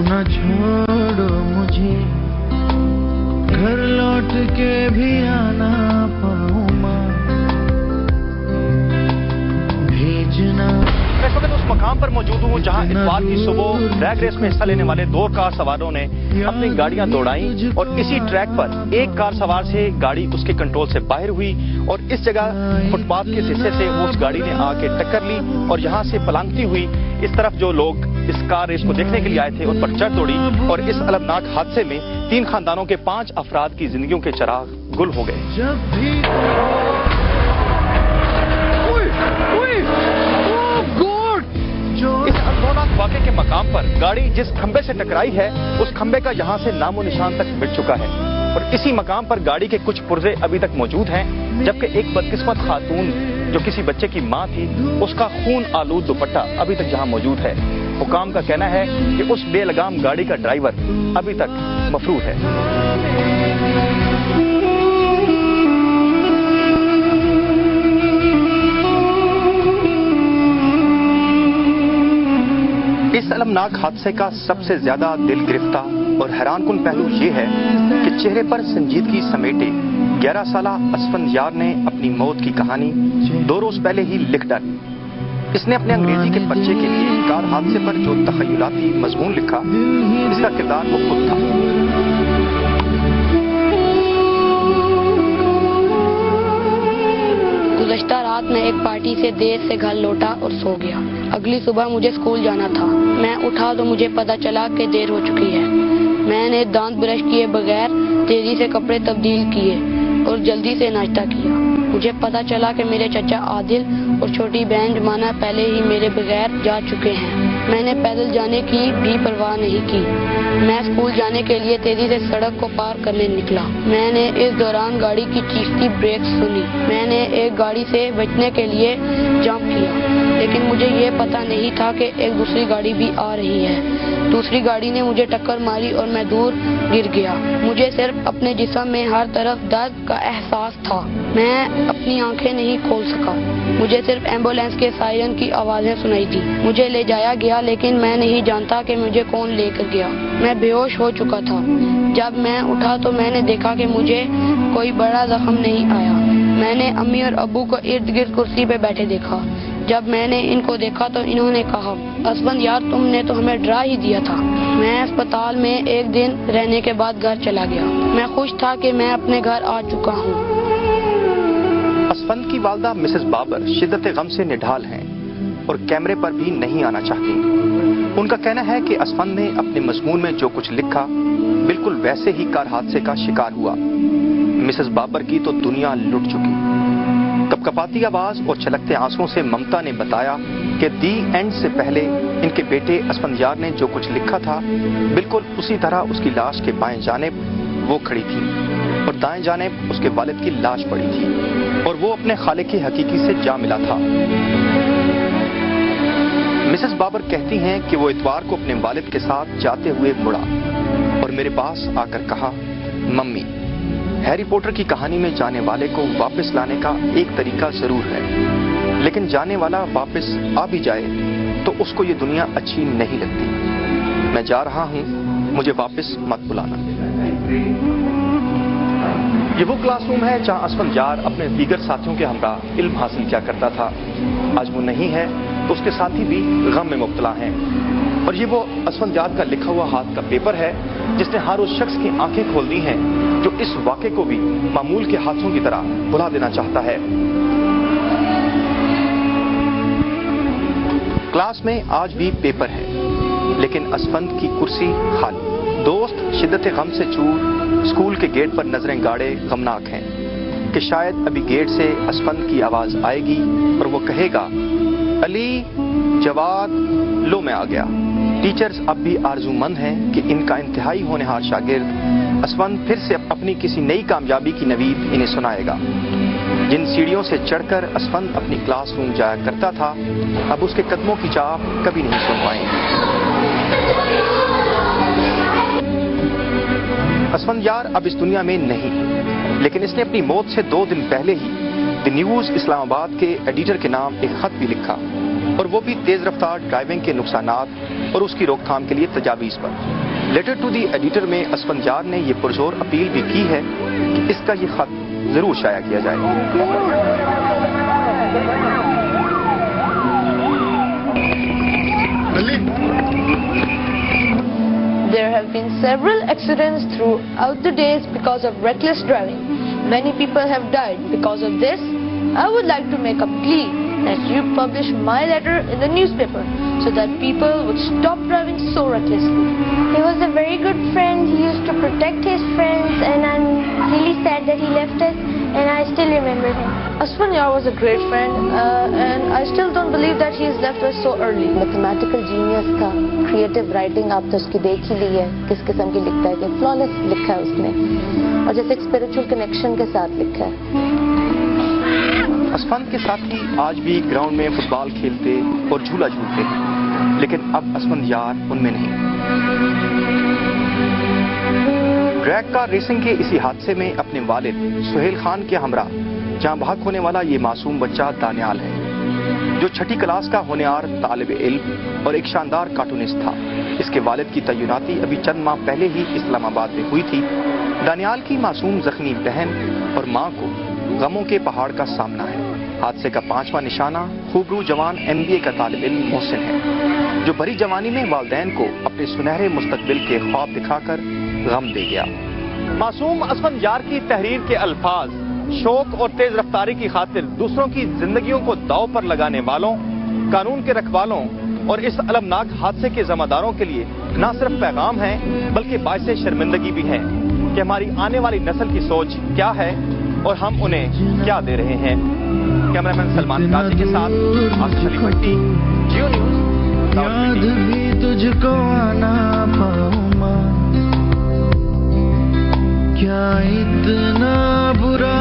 न छोड़ो मुझे, घर लौट के भी आना पाऊं मां, भेजना। मैं इस वक्त उस मकाम पर मौजूद हूँ जहाँ इतवार की सुबह ड्रैग रेस में हिस्सा लेने वाले 2 कार सवारों ने अपनी गाड़ियां दौड़ाई और इसी ट्रैक पर एक कार सवार से गाड़ी उसके कंट्रोल से बाहर हुई और इस जगह फुटपाथ के हिस्से से वो उस गाड़ी ने आके टक्कर ली और यहाँ से पलंगती हुई इस तरफ जो लोग इस कार रेस को देखने के लिए आए थे उन पर चढ़ दौड़ी और इस अलमनाक हादसे में 3 खानदानों के 5 अफराद की जिंदगियों के चिराग गुल हो गए। इस अनहोनी वाक़े के मकाम पर गाड़ी जिस खंबे से टकराई है उस खंबे का यहाँ से नामो निशान तक मिट चुका है और इसी मकाम पर गाड़ी के कुछ पुर्जे अभी तक मौजूद हैं, जबकि एक बदकिस्मत खातून जो किसी बच्चे की मां थी उसका खून आलूद दुपट्टा अभी तक यहाँ मौजूद है। हुकाम का कहना है कि उस बेलगाम गाड़ी का ड्राइवर अभी तक मफरूर है। इस अलमनाक हादसे का सबसे ज्यादा दिल गिरफ्ता और हैरानकुन पहलू ये है कि चेहरे पर संजीदगी समेटे 11 साला असफंदयार ने अपनी मौत की कहानी 2 रोज पहले ही लिख डाली। इसने अपने अंग्रेजी के पर्चे के लिए कार हादसे पर जो तखयलाती मजमून लिखा, इसका किरदार वो खुद था। गुज़श्ता रात में एक पार्टी से देर से घर लौटा और सो गया। अगली सुबह मुझे स्कूल जाना था। मैं उठा तो मुझे पता चला कि देर हो चुकी है। मैंने दांत ब्रश किए बगैर तेजी से कपड़े तब्दील किए और जल्दी से नाश्ता किया। मुझे पता चला कि मेरे चचा आदिल और छोटी बहन जमाना पहले ही मेरे बगैर जा चुके हैं। मैंने पैदल जाने की भी परवाह नहीं की। मैं स्कूल जाने के लिए तेजी से सड़क को पार करने निकला। मैंने इस दौरान गाड़ी की चीखती ब्रेक सुनी। मैंने एक गाड़ी से बचने के लिए जंप किया, लेकिन मुझे ये पता नहीं था कि एक दूसरी गाड़ी भी आ रही है। दूसरी गाड़ी ने मुझे टक्कर मारी और मैं दूर गिर गया। मुझे सिर्फ अपने जिस्म में हर तरफ दर्द का एहसास था। मैं अपनी आंखें नहीं खोल सका। मुझे सिर्फ एम्बुलेंस के सायरन की आवाजें सुनाई थी। मुझे ले जाया गया, लेकिन मैं नहीं जानता कि मुझे कौन लेकर गया। मैं बेहोश हो चुका था। जब मैं उठा तो मैंने देखा कि मुझे कोई बड़ा जख्म नहीं आया। मैंने अम्मी और अब्बू को इर्द गिर्द कुर्सी पे बैठे देखा। जब मैंने इनको देखा तो इन्होंने कहा, असफंदयार तुमने तो हमें डरा ही दिया था। मैं अस्पताल में एक दिन रहने के बाद घर चला गया। मैं खुश था कि मैं अपने घर आ चुका हूँ। असफंद की वालदा मिसेस बाबर शिद्दत गम से निढाल हैं और कैमरे पर भी नहीं आना चाहती। उनका कहना है कि असफंद ने अपने मजमून में जो कुछ लिखा बिल्कुल वैसे ही कार हादसे का शिकार हुआ। मिसेस बाबर की तो दुनिया लुट चुकी। कपकपाती आवाज और छलकते आंसुओं से ममता ने बताया कि दी एंड से पहले इनके बेटे असफंदयार ने जो कुछ लिखा था बिल्कुल उसी तरह उसकी लाश के बाएं जानिब वो खड़ी थी और दाएं जानिब उसके वालिद की लाश पड़ी थी और वो अपने खालिक हकीकी से जा मिला था। मिसेस बाबर कहती हैं कि वो इतवार को अपने वालिद के साथ जाते हुए मुड़ा और मेरे पास आकर कहा, मम्मी, हैरी पॉटर की कहानी में जाने वाले को वापस लाने का एक तरीका जरूर है, लेकिन जाने वाला वापस आ भी जाए तो उसको ये दुनिया अच्छी नहीं लगती। मैं जा रहा हूँ, मुझे वापस मत बुलाना। ये वो क्लासरूम है जहाँ असफंदयार अपने दीगर साथियों के हमरा इल्म हासिल किया करता था। आज वो नहीं है तो उसके साथी भी गम में मुब्तला हैं और ये वो असफंदयार का लिखा हुआ हाथ का पेपर है जिसने हर उस शख्स की आंखें खोल दी हैं जो इस वाक़े को भी मामूल के हादसों की तरह भुला देना चाहता है। क्लास में आज भी पेपर है, लेकिन असफंद की कुर्सी खाली। दोस्त शिद्दत गम से चूर स्कूल के गेट पर नजरें गाड़े गमनाक हैं कि शायद अभी गेट से असफंद की आवाज आएगी और वो कहेगा, अली, जवाद, लो मैं आ गया। टीचर्स अब भी आरजूमंद हैं कि इनका इंतहाई होनहार शागिर्द असफंद फिर से अपनी किसी नई कामयाबी की नवीद इन्हें सुनाएगा। जिन सीढ़ियों से चढ़कर असफंद अपनी क्लासरूम जाया करता था, अब उसके कदमों की चाह कभी नहीं सुन पाएंगे। असफंदयार अब इस दुनिया में नहीं, लेकिन इसने अपनी मौत से 2 दिन पहले ही द न्यूज इस्लामाबाद के एडिटर के नाम एक खत भी लिखा اور وہ بھی تیز رفتار ڈرائیونگ کے نقصانات اور اس کی روک تھام کے لیے تجاویز پر۔ لیٹر ٹو دی ایڈیٹر میں اسفندیار نے یہ پرزور اپیل بھی کی ہے کہ اس کا یہ خط ضرور شائع کیا جائے۔ There have been several accidents throughout the days because of reckless driving. Many people have died because of this. I would like to make a plea that you publish my letter in the newspaper so that people would stop driving so recklessly. He was a very good friend. He used to protect his friends, and I'm really sad that he left us, and I still remember him. Asfandiyar was a great friend, and I still don't believe that he has left us so early. Mathematical genius تھا، creative writing آپ تو اس کی دیکھ ہی لی ہے کس قسم کی لکھتا ہے کہ فلالیس لکھا ہے اس نے، اور جیسے ایک اسپریچول کنیکشن کے ساتھ لکھا ہے۔ اسفند کے ساتھی آج بھی گراؤنڈ میں فٹ بال کھیلتے اور جھولا جھولتے ہیں، لیکن اب اسفندیار ان میں نہیں۔ ڈریگ کار ریسنگ کے اسی حادثے میں اپنے والد سہیل خان کے ہمراہ جہاں بھاگ ہونے والا یہ معصوم بچہ دانیال ہے، جو چھٹی کلاس کا ہونہار طالب علم اور ایک شاندار کارٹونسٹ تھا۔ اس کے والد کی تعیناتی ابھی چند ماہ پہلے ہی اسلام آباد میں ہوئی تھی۔ دانیال کی معصوم زخمی بہن اور ماں کو غموں کے پہاڑ کا سامنا ہے۔ حادثے کا 5واں نشانہ خوبرو جوان MBA کا طالب علم محسن ہے، جو بڑی جوانی میں والدین کو اپنے سنہرے مستقبل کے خواب دکھا کر غم دے گیا۔ معصوم اسفندیار کی تحریر کے الفاظ شوق اور تیز رفتاری کی خاطر دوسروں کی زندگیوں کو داؤ پر لگانے والوں، قانون کے رکھوالوں اور اس المناک حادثے کے ذمہ داروں کے لیے نہ صرف پیغام ہیں بلکہ باعث شرمندگی بھی ہیں کہ ہماری آنے والی نسل کی سوچ کیا ہے اور ہم انہیں کیا دے رہے ہیں۔ کیمرامین سلمان قاضی کے ساتھ آصف علی بھٹی، جیو نیوز۔ یاد بھی تجھ کو آنا پاؤں ماں، کیا اتنا برا